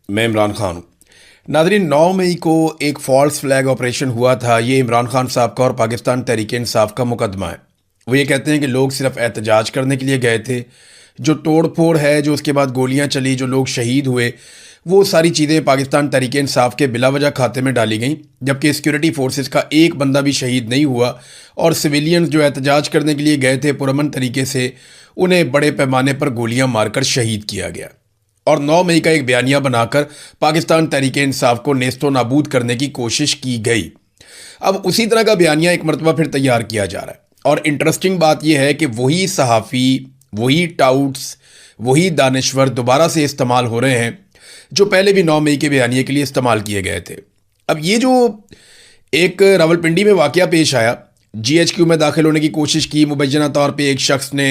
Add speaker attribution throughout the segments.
Speaker 1: मैं इमरान खान हूँ। नाज़रीन, 9 मई को एक फॉल्स फ्लैग ऑपरेशन हुआ था। ये इमरान खान साहब का और पाकिस्तान तहरीक इंसाफ का मुकदमा है। वो ये कहते हैं कि लोग सिर्फ एहतजाज करने के लिए गए थे। जो तोड़ फोड़ है, जो उसके बाद गोलियां चली, जो लोग शहीद हुए, वो सारी चीज़ें पाकिस्तान तहरीक इंसाफ के बिलावजह खाते में डाली गई, जबकि सिक्योरिटी फोर्सेस का एक बंदा भी शहीद नहीं हुआ। और सिविलियंस जो एहतजाज करने के लिए गए थे पुरअमन तरीके से, उन्हें बड़े पैमाने पर गोलियां मारकर शहीद किया गया। और 9 मई का एक बयानिया बनाकर पाकिस्तान तहरीक इंसाफ को नेस्तो नाबूद करने की कोशिश की गई। अब उसी तरह का बयानिया एक मरतबा फिर तैयार किया जा रहा है। और इंटरेस्टिंग बात यह है कि वही सहाफ़ी, वही टाउट्स, वही दानिश्वर दोबारा से इस्तेमाल हो रहे हैं जो पहले भी 9 मई के बयानिए के लिए इस्तेमाल किए गए थे। अब ये जो एक रावलपिंडी में वाक़या पेश आया, GHQ में दाखिल होने की कोशिश की मुबैना तौर पे एक शख्स ने,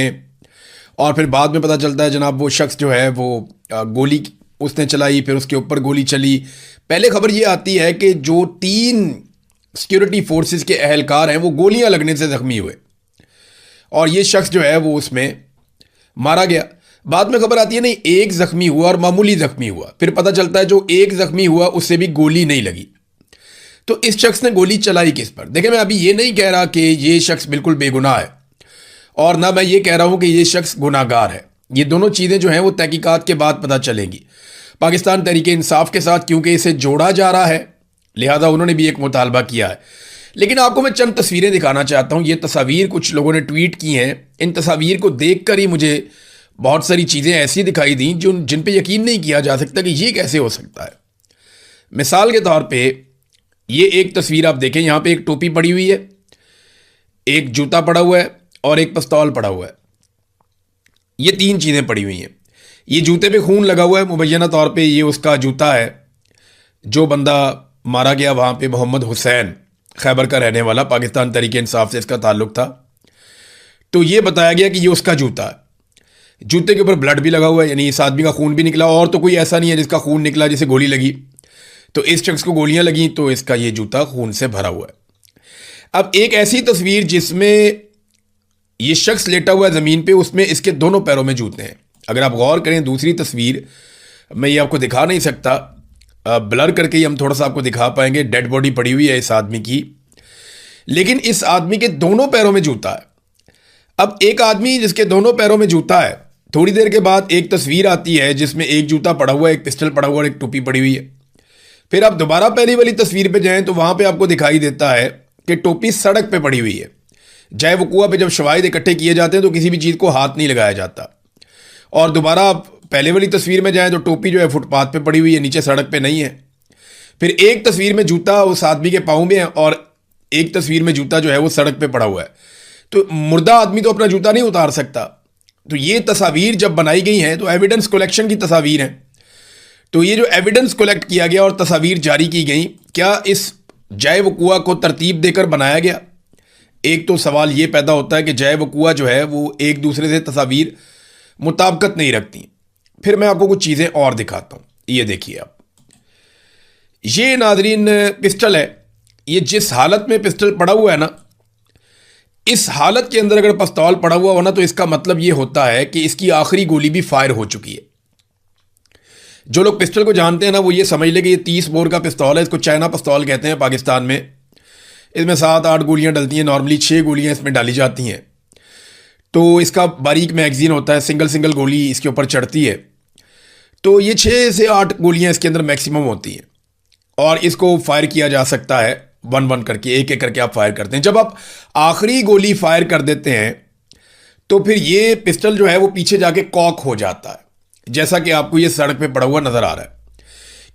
Speaker 1: और फिर बाद में पता चलता है जनाब वो शख्स जो है वो गोली उसने चलाई, फिर उसके ऊपर गोली चली। पहले खबर ये आती है कि जो 3 सिक्योरिटी फोर्सेस के अहलकार हैं वो गोलियां लगने से ज़ख्मी हुए और ये शख्स जो है वो उसमें मारा गया। बाद में खबर आती है नहीं, एक ज़ख्मी हुआ और मामूली ज़ख्मी हुआ। फिर पता चलता है जो एक ज़ख्मी हुआ उससे भी गोली नहीं लगी। तो इस शख्स ने गोली चलाई किस पर? देखिए, मैं अभी ये नहीं कह रहा कि ये शख्स बिल्कुल बेगुनाह है और ना मैं ये कह रहा हूं कि ये शख्स गुनाहगार है। ये दोनों चीज़ें जो हैं वो तहकीकात के बाद पता चलेंगी। पाकिस्तान तहरीक इंसाफ के साथ क्योंकि इसे जोड़ा जा रहा है, लिहाजा उन्होंने भी एक मुतालबा किया है। लेकिन आपको मैं चंद तस्वीरें दिखाना चाहता हूं। ये तस्वीर कुछ लोगों ने ट्वीट की हैं। इन तस्वीर को देख कर ही मुझे बहुत सारी चीज़ें ऐसी दिखाई दी जिन पर यकीन नहीं किया जा सकता कि ये कैसे हो सकता है। मिसाल के तौर पर ये एक तस्वीर आप देखें, यहाँ पर एक टोपी पड़ी हुई है, एक जूता पड़ा हुआ है और एक पिस्तौल पड़ा हुआ है। ये 3 चीज़ें पड़ी हुई हैं। ये जूते पे खून लगा हुआ है, मुबैना तौर पे ये उसका जूता है। जो बंदा मारा गया वहाँ पे मोहम्मद हुसैन, खैबर का रहने वाला, पाकिस्तान तहरीक इंसाफ से इसका ताल्लुक था। तो ये बताया गया कि ये उसका जूता है। जूते के ऊपर ब्लड भी लगा हुआ है, यानी इस आदमी का खून भी निकला। और तो कोई ऐसा नहीं है जिसका खून निकला जिसे गोली लगी। तो इस शख्स को गोलियां लगी तो इसका ये जूता खून से भरा हुआ है। अब एक ऐसी तस्वीर जिसमें ये शख्स लेटा हुआ है ज़मीन पे, उसमें इसके दोनों पैरों में जूते हैं। अगर आप गौर करें दूसरी तस्वीर, मैं ये आपको दिखा नहीं सकता, ब्लर करके ही हम थोड़ा सा आपको दिखा पाएंगे। डेड बॉडी पड़ी हुई है इस आदमी की, लेकिन इस आदमी के दोनों पैरों में जूता है। अब एक आदमी जिसके दोनों पैरों में जूता है, थोड़ी देर के बाद एक तस्वीर आती है जिसमें एक जूता पड़ा हुआ है, एक पिस्टल पड़ा हुआ है और एक टोपी पड़ी हुई है। फिर आप दोबारा पहली वाली तस्वीर पर जाएँ तो वहाँ पर आपको दिखाई देता है कि टोपी सड़क पर पड़ी हुई है। जय वकुआ पे जब शवाहिद इकट्ठे किए जाते हैं तो किसी भी चीज़ को हाथ नहीं लगाया जाता। और दोबारा आप पहले वाली तस्वीर में जाएं तो टोपी जो है फुटपाथ पे पड़ी हुई है, नीचे सड़क पे नहीं है। फिर एक तस्वीर में जूता उस आदमी के पाँव में है और एक तस्वीर में जूता जो है वो सड़क पे पड़ा हुआ है। तो मुर्दा आदमी तो अपना जूता नहीं उतार सकता। तो ये तस्वीर जब बनाई गई हैं तो एविडेंस कलेक्शन की तस्वीर है। तो ये जो एविडेंस कलेक्ट किया गया और तस्वीर जारी की गई, क्या इस जय वकुआ को तरतीब देकर बनाया गया? एक तो सवाल ये पैदा होता है कि जय वकुआ जो है वो एक दूसरे से तस्वीर मुताबिकत नहीं रखती। फिर मैं आपको कुछ चीज़ें और दिखाता हूँ। ये देखिए आप, ये नाजरीन पिस्टल है। ये जिस हालत में पिस्टल पड़ा हुआ है ना, इस हालत के अंदर अगर पिस्तौल पड़ा हुआ हो ना तो इसका मतलब ये होता है कि इसकी आखिरी गोली भी फायर हो चुकी है। जो लोग पिस्टल को जानते हैं ना वो ये समझ ले कि ये 30 बोर का पिस्तौल है। इसको चाइना पिस्तौल कहते हैं पाकिस्तान में। इसमें 7-8 गोलियां डलती हैं, नॉर्मली 6 गोलियां इसमें डाली जाती हैं। तो इसका बारीक मैगजीन होता है, सिंगल गोली इसके ऊपर चढ़ती है। तो ये 6 से 8 गोलियां इसके अंदर मैक्सिमम होती हैं और इसको फायर किया जा सकता है 1-1 करके, एक करके आप फायर करते हैं। जब आप आखिरी गोली फायर कर देते हैं तो फिर ये पिस्टल जो है वो पीछे जाके कॉक हो जाता है, जैसा कि आपको ये सड़क पे पड़ा हुआ नजर आ रहा है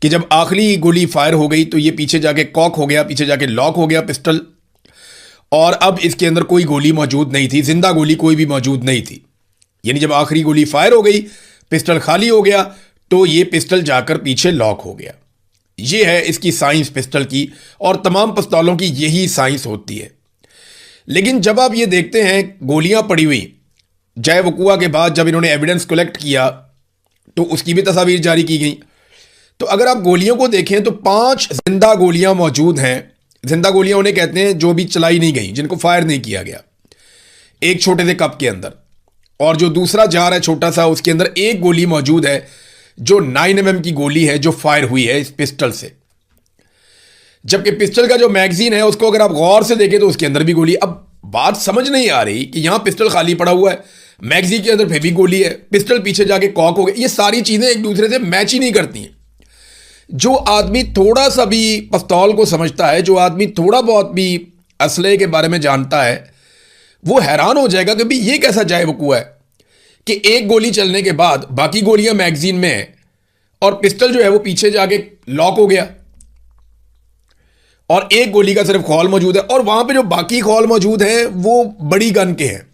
Speaker 1: कि जब आखिरी गोली फायर हो गई तो ये पीछे जाके कॉक हो गया, पीछे जाके लॉक हो गया पिस्टल, और अब इसके अंदर कोई गोली मौजूद नहीं थी, जिंदा गोली कोई भी मौजूद नहीं थी। यानी जब आखिरी गोली फायर हो गई, पिस्टल खाली हो गया, तो ये पिस्टल जाकर पीछे लॉक हो गया। ये है इसकी साइंस पिस्टल की, और तमाम पिस्तौलों की यही साइंस होती है। लेकिन जब आप ये देखते हैं गोलियां पड़ी हुई, जय वकुआ के बाद जब इन्होंने एविडेंस कलेक्ट किया तो उसकी भी तस्वीर जारी की गई। तो अगर आप गोलियों को देखें तो 5 जिंदा गोलियां मौजूद हैं। जिंदा गोलियां उन्हें कहते हैं जो भी चलाई नहीं गई, जिनको फायर नहीं किया गया, एक छोटे से कप के अंदर। और जो दूसरा जार है छोटा सा, उसके अंदर एक गोली मौजूद है जो 9 mm की गोली है जो फायर हुई है इस पिस्टल से, जबकि पिस्टल का जो मैगजीन है उसको अगर आप गौर से देखें तो उसके अंदर भी गोली। अब बात समझ नहीं आ रही कि यहां पिस्टल खाली पड़ा हुआ है, मैगजीन के अंदर फिर भी गोली है, पिस्टल पीछे जाके कॉक हो गया। ये सारी चीजें एक दूसरे से मैच ही नहीं करती हैं। जो आदमी थोड़ा सा भी पिस्तौल को समझता है, जो आदमी थोड़ा बहुत भी असले के बारे में जानता है, वो हैरान हो जाएगा कि भाई ये कैसा जाए वकूआ है कि एक गोली चलने के बाद बाकी गोलियां मैगजीन में है और पिस्टल जो है वो पीछे जाके लॉक हो गया और एक गोली का सिर्फ खौल मौजूद है। और वहां पे जो बाकी खौल मौजूद है वो बड़ी गन के हैं,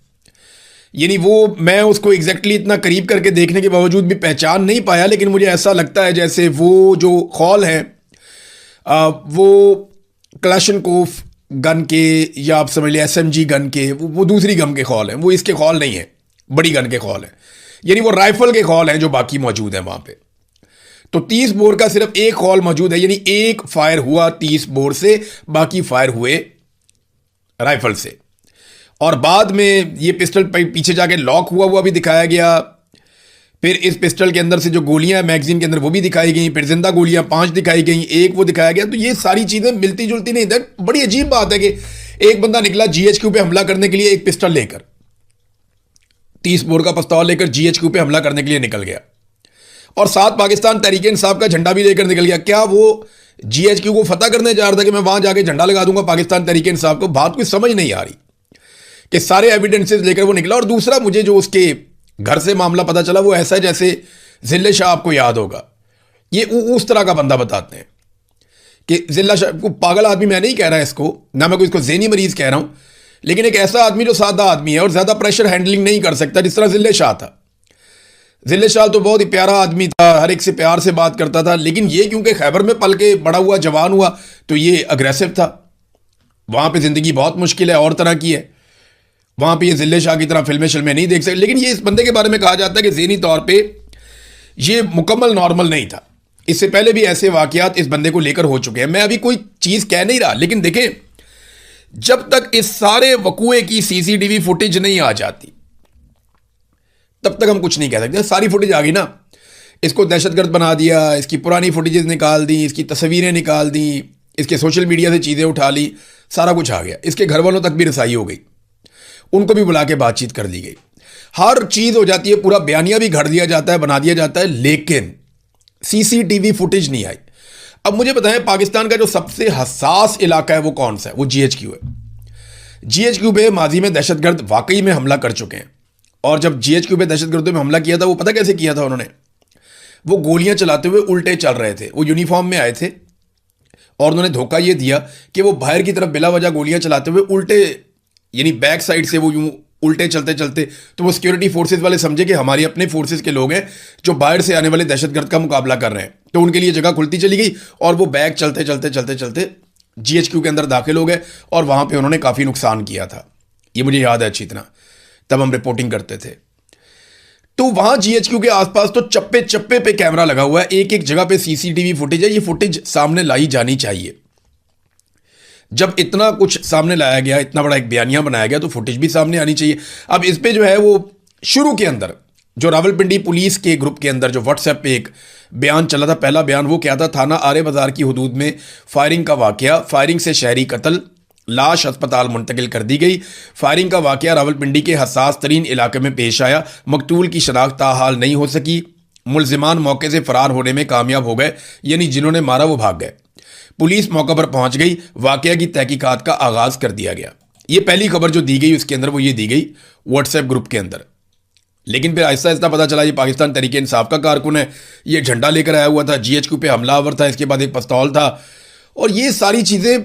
Speaker 1: यानी वो मैं उसको एग्जैक्टली इतना करीब करके देखने के बावजूद भी पहचान नहीं पाया, लेकिन मुझे ऐसा लगता है जैसे वो जो खौल है वो क्लाशनकोफ गन के, या आप समझ लिया एसएमजी गन के, वो दूसरी गन के खौल हैं, वो इसके खौल नहीं है, बड़ी गन के खौल हैं, यानी वो राइफल के खौल हैं जो बाकी मौजूद हैं वहां पे। तो 30 बोर का सिर्फ एक खौल मौजूद है, यानी एक फायर हुआ 30 बोर से, बाकी फायर हुए राइफल से। और बाद में ये पिस्टल पीछे जाके लॉक हुआ भी दिखाया गया। फिर इस पिस्टल के अंदर से जो गोलियां मैगजीन के अंदर वो भी दिखाई गई, फिर जिंदा गोलियां 5 दिखाई गई, एक वो दिखाया गया। तो ये सारी चीजें मिलती जुलती नहीं। बड़ी अजीब बात है कि एक बंदा निकला जीएचक्यू पे हमला करने के लिए एक पिस्टल लेकर, 30 बोर का पिस्तौल लेकर जीएचक्यू पे हमला करने के लिए निकल गया और साथ पाकिस्तान तहरीक इंसाफ का झंडा भी लेकर निकल गया। क्या वो जीएचक्यू को फतह करने जा रहा था कि मैं वहां जाके झंडा लगा दूंगा पाकिस्तान तहरीक इंसाफ को? बात कुछ समझ नहीं आ रही कि सारे एविडेंसेस लेकर वो निकला। और दूसरा, मुझे जो उसके घर से मामला पता चला वो ऐसा है जैसे जिल्ले शाह, आपको याद होगा, ये उस तरह का बंदा बताते हैं कि जिल्ला शाह को पागल आदमी मैं नहीं कह रहा इसको, ना मैं कोई इसको ज़हनी मरीज कह रहा हूं, लेकिन एक ऐसा आदमी जो सादा आदमी है और ज्यादा प्रेशर हैंडलिंग नहीं कर सकता, जिस तरह जिल्ले शाह था। जिल्ले शाह तो बहुत ही प्यारा आदमी था, हर एक से प्यार से बात करता था, लेकिन ये क्योंकि खैबर में पल के बड़ा हुआ, जवान हुआ, तो ये अग्रेसिव था। वहां पे जिंदगी बहुत मुश्किल है, और तरह की है वहां पे, ये जिल्ले शाह की तरह फिल्में नहीं देख सकते। लेकिन ये इस बंदे के बारे में कहा जाता है कि ज़हनी तौर पे ये मुकम्मल नॉर्मल नहीं था। इससे पहले भी ऐसे वाकयात इस बंदे को लेकर हो चुके हैं। मैं अभी कोई चीज कह नहीं रहा, लेकिन देखें, जब तक इस सारे वकूए की सीसीटीवी फुटेज नहीं आ जाती तब तक हम कुछ नहीं कह सकते। सारी फुटेज आ गई ना, इसको दहशतगर्द बना दिया, इसकी पुरानी फुटेजेस निकाल दी, इसकी तस्वीरें निकाल दी, इसके सोशल मीडिया से चीज़ें उठा ली, सारा कुछ आ गया। इसके घर वालों तक भी रसाई हो गई, उनको भी बुला के बातचीत कर दी गई, हर चीज़ हो जाती है, पूरा बयानिया भी घड़ दिया जाता है, बना दिया जाता है, लेकिन सीसीटीवी फुटेज नहीं आई। अब मुझे बताएं, पाकिस्तान का जो सबसे हसास इलाका है वो कौन सा है? वो जीएचक्यू है। जीएचक्यू पे माजी में दहशतगर्द वाकई में हमला कर चुके हैं, और जब जीएचक्यू पे दहशतगर्दों में हमला किया था, वो पता कैसे किया था उन्होंने? वो गोलियां चलाते हुए उल्टे चल रहे थे, वो यूनिफॉर्म में आए थे और उन्होंने धोखा ये दिया कि वो बाहर की तरफ बिला वजह गोलियां चलाते हुए उल्टे, यानी बैक साइड से वो यूं उल्टे चलते चलते, तो वो सिक्योरिटी फोर्सेज वाले समझे कि हमारे अपने फोर्सेज के लोग हैं जो बाहर से आने वाले दहशतगर्द का मुकाबला कर रहे हैं, तो उनके लिए जगह खुलती चली गई और वो बैक चलते चलते चलते चलते जीएचक्यू के अंदर दाखिल हो गए और वहां पे उन्होंने काफी नुकसान किया था। ये मुझे याद है अच्छी तरह, तब हम रिपोर्टिंग करते थे। तो वहां जीएचक्यू के आसपास तो चप्पे चप्पे पे कैमरा लगा हुआ है, एक एक जगह पे सीसीटीवी फुटेज है। ये फुटेज सामने लाई जानी चाहिए। जब इतना कुछ सामने लाया गया, इतना बड़ा एक बयानिया बनाया गया, तो फुटेज भी सामने आनी चाहिए। अब इस पे जो है वो शुरू के अंदर जो रावलपिंडी पुलिस के ग्रुप के अंदर जो व्हाट्सएप पे एक बयान चला था, पहला बयान वो क्या था? थाना आरे बाजार की हदूद में फायरिंग का वाकया, फायरिंग से शहरी कत्ल, लाश अस्पताल मुंतकिल कर दी गई। फायरिंग का वाकया रावलपिंडी के हसास तरीन इलाके में पेश आया, मकतूल की शनाख्त ताहाल नहीं हो सकी, मुलजिमान मौके से फरार होने में कामयाब हो गए, यानी जिन्होंने मारा वो भाग गए। पुलिस मौके पर पहुंच गई, वाकया की तहकीकात का आगाज कर दिया गया। ये पहली खबर जो दी गई उसके अंदर वो ये दी गई व्हाट्सएप ग्रुप के अंदर। लेकिन फिर आहिस्ता आहिस्ता पता चला ये पाकिस्तान तहरीक इंसाफ का कारकुन है, ये झंडा लेकर आया हुआ था, जीएचक्यू पे हमलावर था, इसके बाद एक पिस्तौल था, और ये सारी चीजें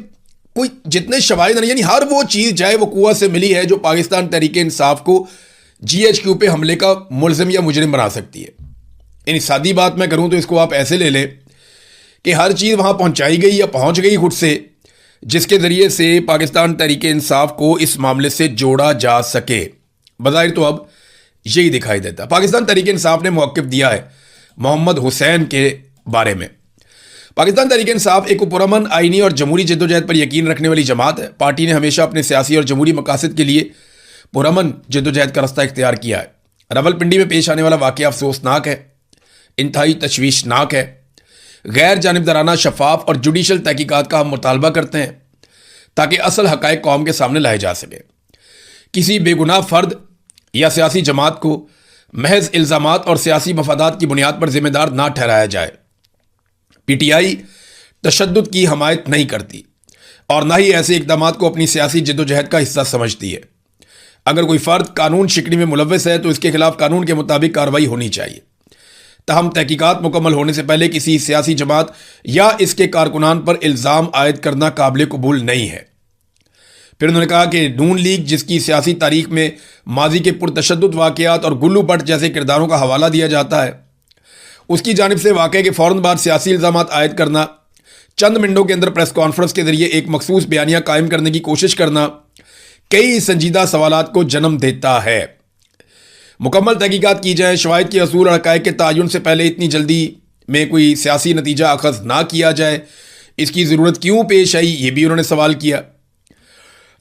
Speaker 1: कोई जितने शवाहिद नहीं, यानी हर वो चीज जाए वो कुआ से मिली है जो पाकिस्तान तहरीक इंसाफ को जीएचक्यू पे हमले का मुलजिम या मुजरिम बना सकती है। यानी सादी बात मैं करूं तो इसको आप ऐसे ले लें कि हर चीज़ वहाँ पहुँचाई गई या पहुँच गई खुद से, जिसके ज़रिए से पाकिस्तान तहरीक इंसाफ को इस मामले से जोड़ा जा सके। बज़ाहिर तो अब यही दिखाई देता। पाकिस्तान तहरीक इंसाफ ने मौक़िफ़ दिया है मोहम्मद हुसैन के बारे में। पाकिस्तान तहरीक इंसाफ एक पुरअमन, आइनी और जमहूरी जद्दोजहद पर यकीन रखने वाली जमात है। पार्टी ने हमेशा अपने सियासी और जमहूरी मकासद के लिए पुरअमन जद्दोजहद का रास्ता इख्तियार किया है। रावलपिंडी में पेश आने वाला वाक़या अफसोसनाक है। इंतहाई तशवीशनाक है। गैर जानिबदाराना, शफाफ और जुडिशल तहकीकात का हम मुतालबा करते हैं ताकि असल हकायक कौम के सामने लाए जा सके। किसी बेगुनाह फर्द या सियासी जमात को महज इल्ज़ामात और सियासी मफादात की बुनियाद पर जिम्मेदार ना ठहराया जाए। पीटीआई तशद्दुद की हमायत नहीं करती और ना ही ऐसे इक़दाम को अपनी सियासी जद्दोजहद का हिस्सा समझती है। अगर कोई फ़र्द कानून शिकनी में मुलव्वस है तो इसके खिलाफ कानून के मुताबिक कार्रवाई होनी चाहिए। तहम तहकीकात मुकम्मल होने से पहले किसी सियासी जमात या इसके कारकुनान पर इल्ज़ाम आयद करना काबिल कबूल नहीं है। फिर उन्होंने कहा कि नून लीग, जिसकी सियासी तारीख में माजी के पुरतशद्दुद वाक़यात और गुल्लू भट्ट जैसे किरदारों का हवाला दिया जाता है, उसकी जानिब से वाक़े के फ़ौरन बाद सियासी इल्ज़ामात आयद करना, चंद मिनटों के अंदर प्रेस कॉन्फ्रेंस के जरिए एक मखसूस बयानिया कायम करने की कोशिश करना कई संजीदा सवालात को जन्म देता है। मुकम्मल तहकीकात की जाए, शवाहिद के असूल और हक़ाइक़ के तयन से पहले इतनी जल्दी में कोई सियासी नतीजा अखज़ ना किया जाए, इसकी ज़रूरत क्यों पेश आई, ये भी उन्होंने सवाल किया।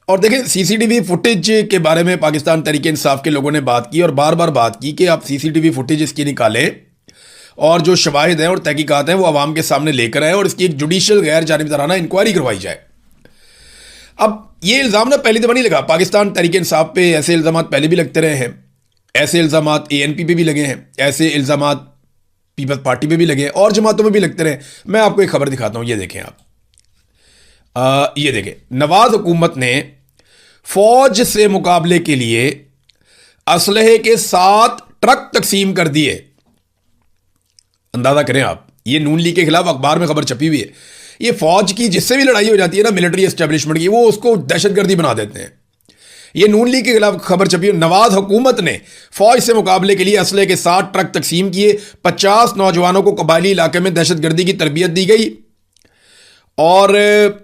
Speaker 1: और देखें, सीसीटीवी फुटेज के बारे में पाकिस्तान तहरीक इंसाफ के लोगों ने बात की और बार बार बात की कि आप सीसीटीवी फुटेज इसकी निकालें और जो शवाहिद हैं और तहकीकात हैं वो आवाम के सामने लेकर आए और इसकी एक जुडिशल गैर जानिबदाराना इंक्वायरी करवाई जाए। अब ये इल्ज़ाम ना पहली दफ़ा नहीं लगा, पाकिस्तान तहरीक इंसाफ पे ऐसे इल्ज़ाम पहले भी लगते रहे हैं, ऐसे इल्ज़ाम ANP पे भी लगे हैं, ऐसे इल्ज़ाम पीपल्स पार्टी पे भी लगे हैं और जमातों में भी लगते रहे। मैं आपको एक खबर दिखाता हूँ, ये देखें आप। ये देखें, नवाज हुकूमत ने फौज से मुकाबले के लिए असलहे के 7 ट्रक तकसीम कर दिए। अंदाजा करें आप, ये नून लीग के खिलाफ अखबार में खबर छपी हुई है। ये फौज की जिससे भी लड़ाई हो जाती है ना, मिलिट्री एस्टेब्लिशमेंट की, वो उसको दहशतगर्दी बना देते हैं। ये नून लीग के खिलाफ खबर छपी है। नवाज हुकूमत ने फौज से मुकाबले के लिए असलहे के 7 ट्रक तकसीम किए, 50 नौजवानों को कबायली इलाके में दहशतगर्दी की तरबियत दी गई और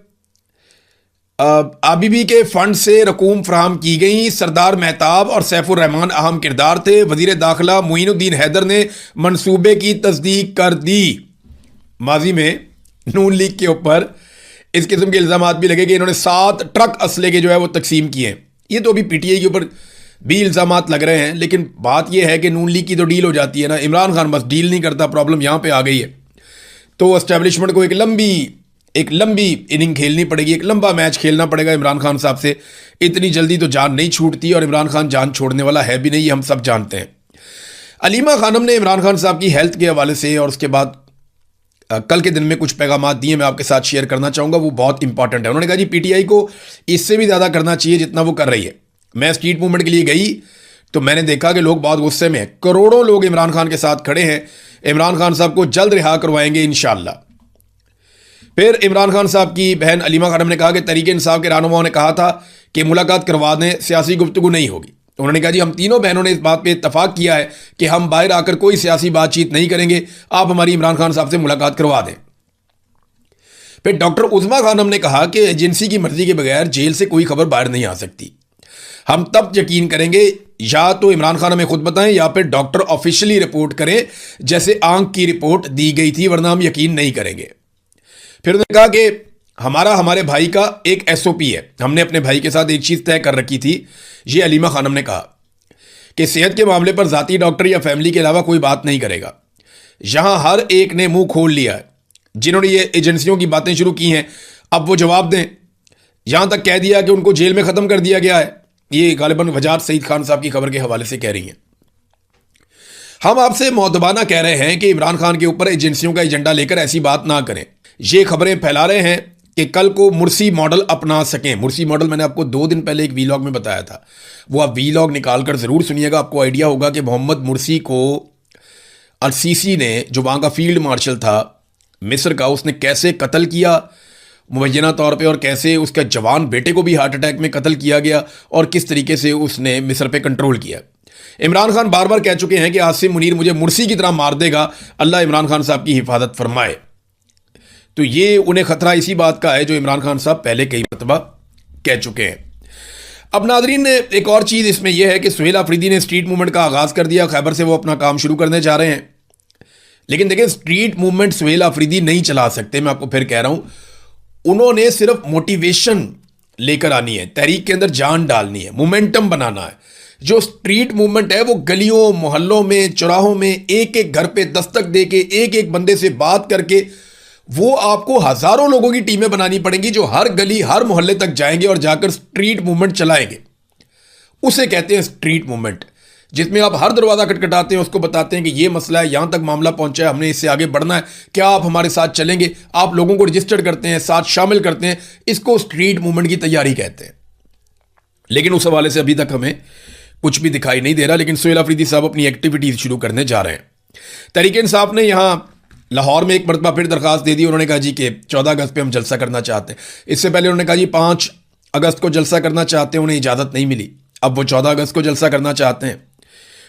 Speaker 1: आबीबी के फंड से रकूम फराहम की गई। सरदार मेहताब और सैफुर रहमान अहम किरदार थे। वजीर दाखिला मुइनुद्दीन हैदर ने मंसूबे की तस्दीक कर दी। माजी में नून लीग के ऊपर इस किस्म के इल्ज़ाम भी लगे कि इन्होंने 7 ट्रक असले के जो है वो तकसीम किए। ये तो अभी पीटीआई के ऊपर भी इल्ज़ाम लग रहे हैं, लेकिन बात यह है कि नून लीग की तो डील हो जाती है ना, इमरान खान बस डील नहीं करता। प्रॉब्लम यहाँ पे आ गई है। तो एस्टेब्लिशमेंट को एक लंबी इनिंग खेलनी पड़ेगी, एक लंबा मैच खेलना पड़ेगा इमरान खान साहब से। इतनी जल्दी तो जान नहीं छूटती और इमरान खान जान छोड़ने वाला है भी नहीं, ये हम सब जानते हैं। अलीमा खानम ने इमरान खान साहब की हेल्थ के हवाले से और उसके बाद कल के दिन में कुछ पैगाम दिए, मैं आपके साथ शेयर करना चाहूँगा, वो बहुत इंपॉर्टेंट है। उन्होंने कहा जी पीटीआई को इससे भी ज़्यादा करना चाहिए जितना वो कर रही है। मैं स्ट्रीट मूवमेंट के लिए गई तो मैंने देखा कि लोग बहुत गुस्से में हैं। करोड़ों लोग इमरान खान के साथ खड़े हैं। इमरान खान साहब को जल्द रिहा करवाएंगे इंशाअल्लाह। फिर इमरान खान साहब की बहन अलीमा खानम ने कहा कि तहरीक इंसाफ के रहनुमाओं ने कहा था कि मुलाकात करवा दें, सियासी गुफ्तगू नहीं होगी। उन्होंने कहा जी हम तीनों बहनों ने इस बात पे इत्तफाक किया है कि हम बाहर आकर कोई सियासी बातचीत नहीं करेंगे, आप हमारी इमरान खान साहब से मुलाकात करवा दें। फिर डॉक्टर उज़मा खानम ने कहा कि एजेंसी की मर्जी के बगैर जेल से कोई खबर बाहर नहीं आ सकती। हम तब यकीन करेंगे या तो इमरान खान हमें खुद बताएं या फिर डॉक्टर ऑफिशियली रिपोर्ट करें जैसे आंख की रिपोर्ट दी गई थी, वरना हम यकीन नहीं करेंगे। फिर उन्होंने कहा कि हमारे भाई का एक SOP है, हमने अपने भाई के साथ एक चीज़ तय कर रखी थी। ये अलीमा खानम ने कहा कि सेहत के मामले पर ज़ाती डॉक्टर या फैमिली के अलावा कोई बात नहीं करेगा। यहां हर एक ने मुंह खोल लिया है, जिन्होंने ये एजेंसियों की बातें शुरू की हैं अब वो जवाब दें। यहां तक कह दिया कि उनको जेल में ख़त्म कर दिया गया है। ये गालिबन वजाहत सईद खान साहब की खबर के हवाले से कह रही हैं। हम आपसे मौतबाना कह रहे हैं कि इमरान खान के ऊपर एजेंसियों का एजेंडा लेकर ऐसी बात ना करें। ये खबरें फैला रहे हैं कि कल को मुर्सी मॉडल अपना सकें। मुर्सी मॉडल मैंने आपको 2 दिन पहले एक वीलॉग में बताया था, वो आप वीलॉग निकाल कर ज़रूर सुनिएगा। आपको आइडिया होगा कि मोहम्मद मुर्सी को अल-सीसी ने, जो वहाँ का फील्ड मार्शल था मिस्र का, उसने कैसे कत्ल किया मुबैना तौर पे, और कैसे उसका जवान बेटे को भी हार्ट अटैक में कत्ल किया गया और किस तरीके से उसने मिस्र पे कंट्रोल किया। इमरान खान बार बार कह चुके हैं कि आसिम मुनीर मुझे मुर्सी की तरह मार देगा, अल्लाह इमरान खान साहब की हिफाजत फरमाए। तो ये उन्हें खतरा इसी बात का है जो इमरान खान साहब पहले कई मरतबा कह चुके हैं। अब नाजरीन, एक और चीज़ इसमें यह है कि सुहेल अफरीदी ने स्ट्रीट मूवमेंट का आगाज़ कर दिया। खैबर से वो अपना काम शुरू करने जा रहे हैं। लेकिन देखिए, स्ट्रीट मूवमेंट सुहेल अफरीदी नहीं चला सकते। मैं आपको फिर कह रहा हूँ, उन्होंने सिर्फ मोटिवेशन लेकर आनी है, तहरीक के अंदर जान डालनी है, मोमेंटम बनाना है। जो स्ट्रीट मूवमेंट है वो गलियों मोहल्लों में चौराहों में एक एक घर पे दस्तक दे के एक एक बंदे से बात करके वो आपको हजारों लोगों की टीमें बनानी पड़ेंगी जो हर गली हर मोहल्ले तक जाएंगे और जाकर स्ट्रीट मूवमेंट चलाएंगे। उसे कहते हैं स्ट्रीट मूवमेंट, जिसमें आप हर दरवाजा खटखटाते हैं, उसको बताते हैं कि ये मसला है, यहां तक मामला पहुंचा है, हमने इससे आगे बढ़ना है, क्या आप हमारे साथ चलेंगे। आप लोगों को रजिस्टर्ड करते हैं, साथ शामिल करते हैं। इसको स्ट्रीट मूवमेंट की तैयारी कहते हैं। लेकिन उस हवाले से अभी तक हमें कुछ भी दिखाई नहीं दे रहा। लेकिन सुहेल अफरीदी साहब अपनी एक्टिविटीज शुरू करने जा रहे हैं। तहरीक इंसाफ ने यहां लाहौर में एक मरतबा फिर दरखास्त दे दी। उन्होंने कहा जी कि 14 अगस्त पे हम जलसा करना चाहते हैं। इससे पहले उन्होंने कहा जी 5 अगस्त को जलसा करना चाहते हैं, उन्हें इजाज़त नहीं मिली। अब वो 14 अगस्त को जलसा करना चाहते हैं।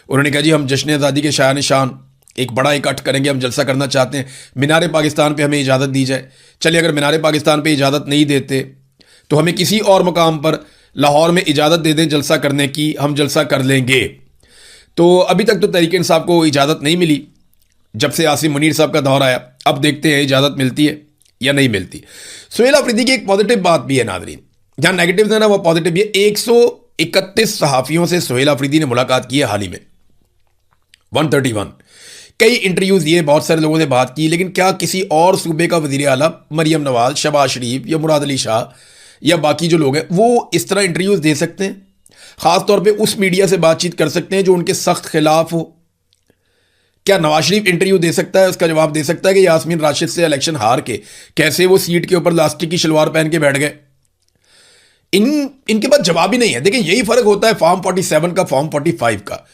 Speaker 1: उन्होंने कहा जी हम जश्न आज़ादी के शाया निशान एक बड़ा इकट्ठ करेंगे, हम जलसा करना चाहते हैं, मीनार पाकिस्तान पे हमें इजाज़त दी जाए। चलिए अगर मीनार पाकिस्तान पे इजाज़त नहीं देते तो हमें किसी और मुकाम पर लाहौर में इजाज़त दे दें जलसा करने की, हम जलसा कर लेंगे। तो अभी तक तो तहरीक इंसाफ को इजाज़त नहीं मिली जब से आसिम मुनीर साहब का दौर आया। अब देखते हैं इजाज़त मिलती है या नहीं मिलती। सुहेल अफरीदी की एक पॉजिटिव बात भी है नाज़रीन, जहाँ नेगेटिव है ना वो पॉजिटिव भी है। 131 सहाफ़ियों से सुहेल अफरीदी ने मुलाकात की है हाल ही में, 131। कई इंटरव्यूज दिए, बहुत सारे लोगों से बात की, लेकिन क्या किसी और सूबे का वज़ीर आला मरियम नवाज, शहबाज शरीफ या मुराद अली शाह या बाकी जो लोग हैं वो इस तरह इंटरव्यूज दे सकते हैं? ख़ास तौर पे उस मीडिया से बातचीत कर सकते हैं जो उनके सख्त खिलाफ हो? क्या नवाज शरीफ इंटरव्यू दे सकता है, उसका जवाब दे सकता है कि यास्मीन राशिद से इलेक्शन हार के कैसे वो सीट के ऊपर लास्टिक की शलवार पहन के बैठ गए? इनके पास जवाब ही नहीं है। देखिए यही फर्क होता है फॉर्म 47 का, फॉर्म 45 का।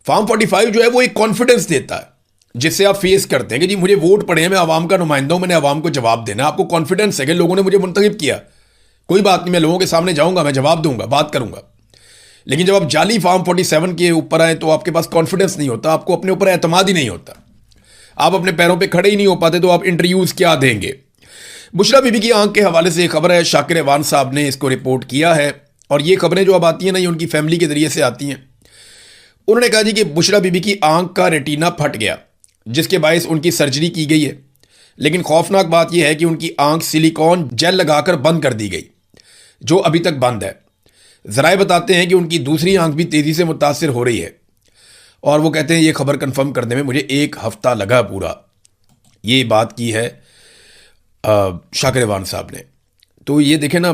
Speaker 1: फॉर्म 45 जो है वो एक कॉन्फिडेंस देता है जिससे आप फेस करते हैं कि जी मुझे वोट पड़े हैं, मैं आवाम का नुमाइंदा हूं, मैंने आवाम को जवाब देना है। आपको कॉन्फिडेंस है कि लोगों ने मुझे मुंतखब किया, कोई बात नहीं, मैं लोगों के सामने जाऊंगा, मैं जवाब दूंगा, बात करूंगा। लेकिन जब आप जाली फॉर्म 47 के ऊपर आए तो आपके पास कॉन्फिडेंस नहीं होता, आपको अपने ऊपर एतमाद ही नहीं होता, आप अपने पैरों पे खड़े ही नहीं हो पाते, तो आप इंटरव्यूज क्या देंगे? बुशरा बीबी की आंख के हवाले से एक खबर है, शाकिर अवान साहब ने इसको रिपोर्ट किया है। और ये खबरें जो अब आती हैं ना, ये उनकी फैमिली के जरिए से आती हैं। उन्होंने कहा जी कि बुशरा बीबी की आंख का रेटिना फट गया, जिसके बायस उनकी सर्जरी की गई है। लेकिन खौफनाक बात यह है कि उनकी आंख सिलिकॉन जेल लगाकर बंद कर दी गई, जो अभी तक बंद है। ज़राए बताते हैं कि उनकी दूसरी आंख भी तेज़ी से मुतासिर हो रही है। और वो कहते हैं ये खबर कंफर्म करने में मुझे 1 हफ्ता लगा पूरा। ये बात की है शाकिर अवान साहब ने। तो ये देखें ना,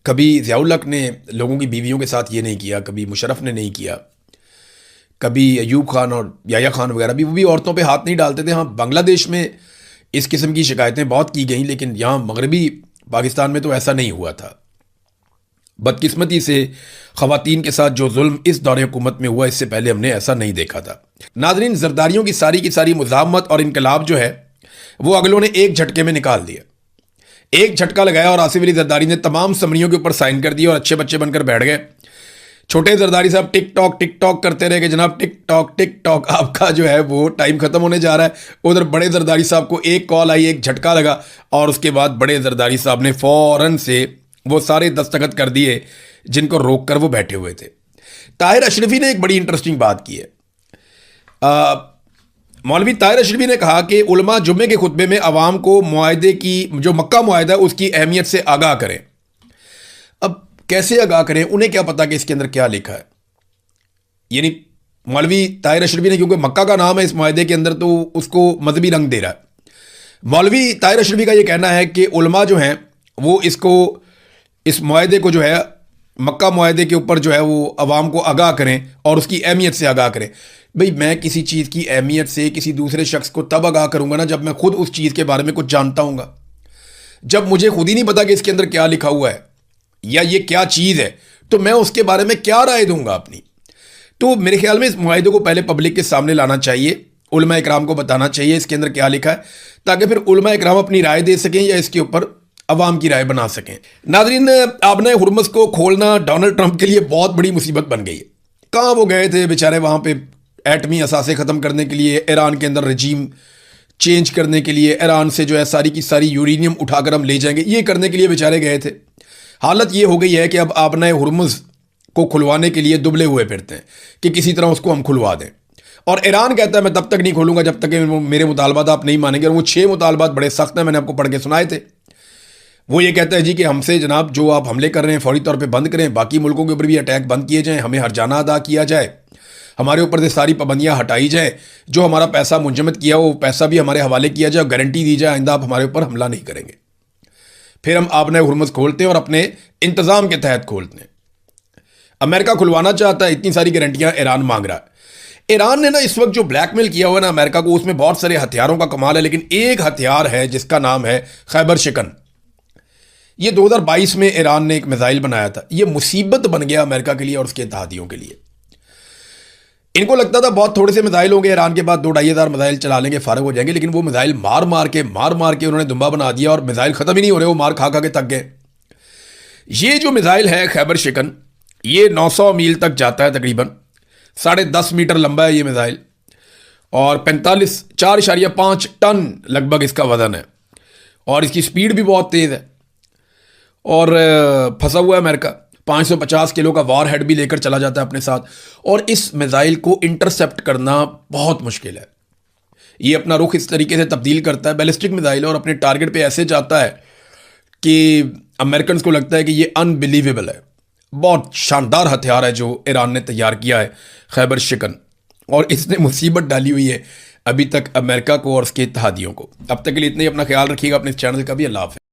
Speaker 1: कभी ज़ियाउल हक ने लोगों की बीवियों के साथ ये नहीं किया, कभी मुशर्रफ ने नहीं किया, कभी अयूब खान और याया खान वगैरह भी, वो भी औरतों पे हाथ नहीं डालते थे। हाँ, बांग्लादेश में इस किस्म की शिकायतें बहुत की गई, लेकिन यहाँ मगरबी पाकिस्तान में तो ऐसा नहीं हुआ था। बदकिस्मती से ख़वातीन के साथ जो जुल्म इस दौरे हुकूमत में हुआ, इससे पहले हमने ऐसा नहीं देखा था। नाज़रीन, ज़रदारियों की सारी मुज़ाहमत और इनकलाब जो है वो अगलों ने एक झटके में निकाल दिया। एक झटका लगाया और आसिफ अली जरदारी ने तमाम समरियों के ऊपर साइन कर दिया और अच्छे बच्चे बनकर बैठ गए। छोटे जरदारी साहब टिक टॉक करते रहे कि जनाब टिक टॉक आपका जो है वो टाइम खत्म होने जा रहा है। उधर बड़े जरदारी साहब को एक कॉल आई, एक झटका लगा और उसके बाद बड़े जरदारी साहब ने फौरन से वो सारे दस्तखत कर दिए जिनको रोक कर वो बैठे हुए थे। ताहिर अशरफी ने एक बड़ी इंटरेस्टिंग बात की है। मौलवी ताहिर अशरफी ने कहा कि उलमा जुम्मे के खुतबे में अवाम को मुआहदे की, जो मक्का मुआहदा है उसकी अहमियत से आगाह करें। अब कैसे आगाह करें? उन्हें क्या पता कि इसके अंदर क्या लिखा है? यानी मौलवी ताहिर अशरफी ने, क्योंकि मक्का का नाम है इस मुआहदे के अंदर, तो उसको मजहबी रंग दे रहा है। मौलवी ताहिर अशरफी का यह कहना है कि उलमा जो हैं वो इस मुआहदे को जो है मक्का मुआहदे के ऊपर जो है वो अवाम को आगाह करें और उसकी अहमियत से आगाह करें। भाई, मैं किसी चीज़ की अहमियत से किसी दूसरे शख्स को तब आगाह करूंगा ना जब मैं खुद उस चीज़ के बारे में कुछ जानता हूँगा। जब मुझे खुद ही नहीं पता कि इसके अंदर क्या लिखा हुआ है या ये क्या चीज़ है, तो मैं उसके बारे में क्या राय दूंगा अपनी? तो मेरे ख्याल में इस मुआहदे को पहले पब्लिक के सामने लाना चाहिए, उलमा इकराम को बताना चाहिए इसके अंदर क्या लिखा है, ताकि फिर उलमा इकराम अपनी राय दे सकें या इसके ऊपर अवाम की राय बना सकें। नाज़रीन, आबना हुर्मुज़ को खोलना डोनाल्ड ट्रंप के लिए बहुत बड़ी मुसीबत बन गई है। कहाँ वो गए थे बेचारे, वहाँ पे एटमी असासे ख़त्म करने के लिए, ईरान के अंदर रजीम चेंज करने के लिए, ईरान से जो है सारी की सारी यूरेनियम उठाकर हम ले जाएंगे, ये करने के लिए बेचारे गए थे। हालत ये हो गई है कि अब आबना हुर्मुज़ को खुलवाने के लिए दुबले हुए फिरते हैं कि किसी तरह उसको हम खुलवा दें। और ईरान कहता है मैं तब तक नहीं खोलूँगा जब तक कि मेरे मुतालबात आप नहीं मानेंगे। और वो 6 मुतालबात बड़े सख्त हैं, मैंने आपको पढ़ के सुनाए थे। वो ये कहता है जी कि हमसे जनाब जो आप हमले कर रहे हैं फौरी तौर पे बंद करें, बाकी मुल्कों के ऊपर भी अटैक बंद किए जाएं, हमें हर्जाना अदा किया जाए, हमारे ऊपर से सारी पाबंदियां हटाई जाए, जो हमारा पैसा मुंजमद किया वो पैसा भी हमारे हवाले किया जाए, गारंटी दी जाए आइंदा आप हमारे ऊपर हमला नहीं करेंगे। फिर हम आपने हुर्मुज़ खोलते हैं और अपने इंतज़ाम के तहत खोलते हैं। अमेरिका खुलवाना चाहता है, इतनी सारी गारंटियां ईरान मांग रहा है। ईरान ने ना इस वक्त जो ब्लैकमेल किया हुआ है ना अमेरिका को, उसमें बहुत सारे हथियारों का कमाल है, लेकिन एक हथियार है जिसका नाम है खैबर शिकन। ये 2022 में ईरान ने एक मिसाइल बनाया था। ये मुसीबत बन गया अमेरिका के लिए और उसके इत्तेहादियों के लिए। इनको लगता था बहुत थोड़े से मिसाइल होंगे, ईरान के बाद 2-2.5 मिसाइल चला लेंगे, फारग हो जाएंगे, लेकिन वो मिसाइल मार मार के उन्होंने दुम्बा बना दिया और मिसाइल खत्म ही नहीं हो रहे, वो मार खा खा के थक गए। ये जो मिसाइल है खैबर शिकन, ये 900 मील तक जाता है, तकरीबन 10.5 मीटर लंबा है ये मिसाइल, और 4.5 टन लगभग इसका वजन है, और इसकी स्पीड भी बहुत तेज़ है। और फंसा हुआ है अमेरिका, 550 किलो का वार हेड भी लेकर चला जाता है अपने साथ, और इस मिसाइल को इंटरसेप्ट करना बहुत मुश्किल है। ये अपना रुख इस तरीके से तब्दील करता है, बैलिस्टिक मिसाइल है, और अपने टारगेट पे ऐसे जाता है कि अमेरिकन को लगता है कि ये अनबिलीवेबल है। बहुत शानदार हथियार है जो ईरान ने तैयार किया है खैबर शिकन, और इसने मुसीबत डाली हुई है अभी तक अमेरिका को और उसके इत्तेहादियों को। अब तक के लिए इतना ही, अपना ख्याल रखिएगा, अपने इस चैनल का भी। अल्लाह हाफ़िज़।